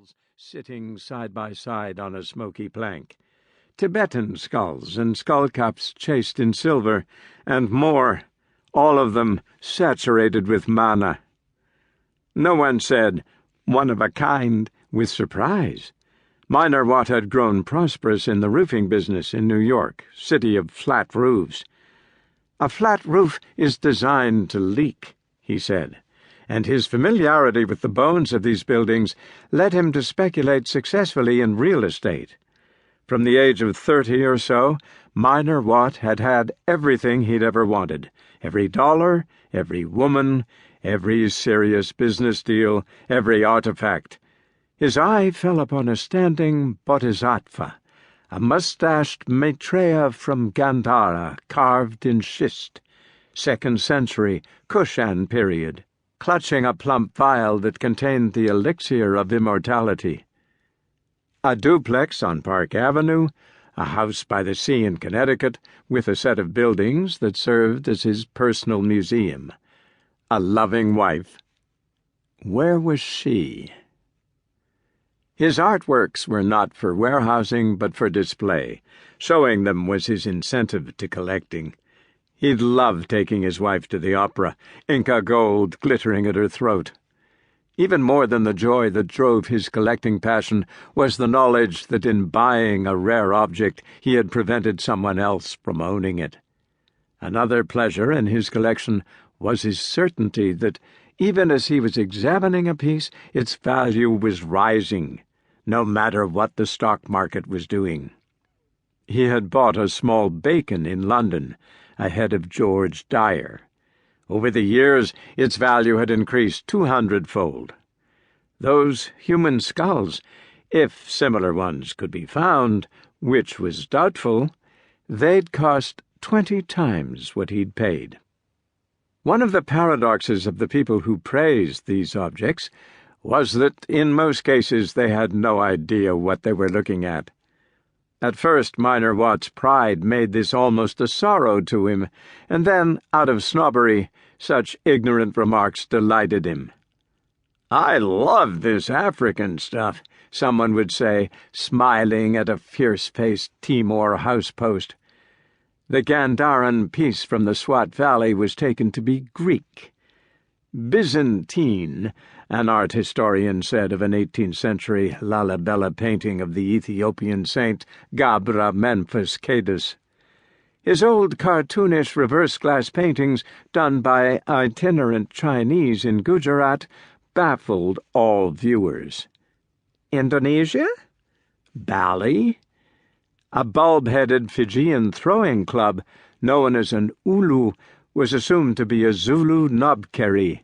skulls sitting side by side on a smoky plank, Tibetan skulls and skullcaps chased in silver, and more, all of them saturated with mana. No one said, "One of a kind," with surprise. Minor Watt had grown prosperous in the roofing business in New York, city of flat roofs. "A flat roof is designed to leak," he said, and his familiarity with the bones of these buildings led him to speculate successfully in real estate. From the age of 30 or so, Minor Watt had had everything he'd ever wanted, every dollar, every woman, every serious business deal, every artifact. His eye fell upon a standing bodhisattva, a mustached Maitreya from Gandhara carved in schist, 2nd century, Kushan period, clutching a plump vial that contained the elixir of immortality. A duplex on Park Avenue, a house by the sea in Connecticut, with a set of buildings that served as his personal museum. A loving wife. Where was she? His artworks were not for warehousing, but for display. Showing them was his incentive to collecting. He'd love taking his wife to the opera, Inca gold glittering at her throat. Even more than the joy that drove his collecting passion was the knowledge that in buying a rare object he had prevented someone else from owning it. Another pleasure in his collection was his certainty that, even as he was examining a piece, its value was rising, no matter what the stock market was doing. He had bought a small bacon in London, ahead of George Dyer. Over the years, its value had increased 200-fold. Those human skulls, if similar ones could be found, which was doubtful, they'd cost 20 times what he'd paid. One of the paradoxes of the people who praised these objects was that in most cases they had no idea what they were looking at. At first, Minor Watt's pride made this almost a sorrow to him, and then, out of snobbery, such ignorant remarks delighted him. "I love this African stuff," someone would say, smiling at a fierce-faced Timor housepost. The Gandharan piece from the Swat Valley was taken to be Greek. Byzantine, an art historian said of an 18th-century Lalibela painting of the Ethiopian saint Gabra Memphis Cadus. His old cartoonish reverse-glass paintings, done by itinerant Chinese in Gujarat, baffled all viewers. Indonesia? Bali? A bulb-headed Fijian throwing club, known as an ulu, was assumed to be a Zulu knobkerrie,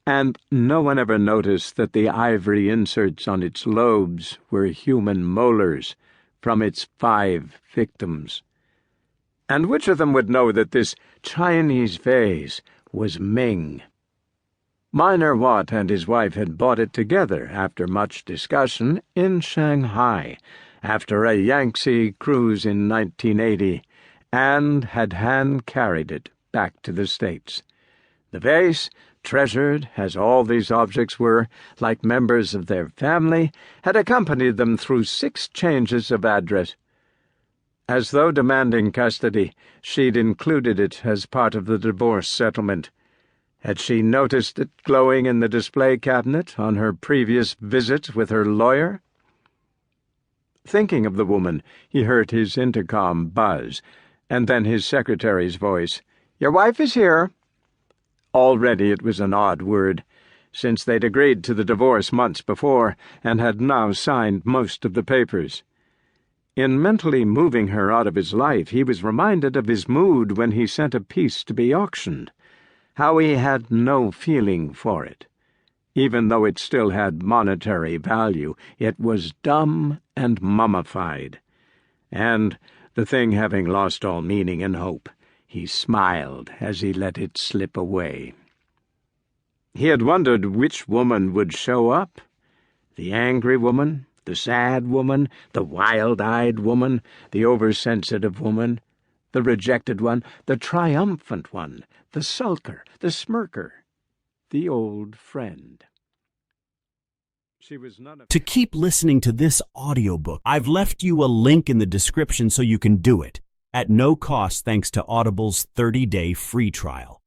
and no one ever noticed that the ivory inserts on its lobes were human molars from its 5 victims. And which of them would know that this Chinese vase was Ming? Minor Watt and his wife had bought it together after much discussion in Shanghai, after a Yangtze cruise in 1980, and had hand-carried it back to the States. The vase, treasured as all these objects were, like members of their family, had accompanied them through 6 changes of address. As though demanding custody, she'd included it as part of the divorce settlement. Had she noticed it glowing in the display cabinet on her previous visit with her lawyer? Thinking of the woman, he heard his intercom buzz, and then his secretary's voice. "Your wife is here." Already it was an odd word, since they'd agreed to the divorce months before and had now signed most of the papers. In mentally moving her out of his life, he was reminded of his mood when he sent a piece to be auctioned, how he had no feeling for it. Even though it still had monetary value, it was dumb and mummified. And, the thing having lost all meaning and hope, he smiled as he let it slip away. He had wondered which woman would show up. The angry woman, the sad woman, the wild-eyed woman, the oversensitive woman, the rejected one, the triumphant one, the sulker, the smirker, the old friend. She was none of... To keep listening to this audiobook, I've left you a link in the description so you can do it, at no cost thanks to Audible's 30-day free trial.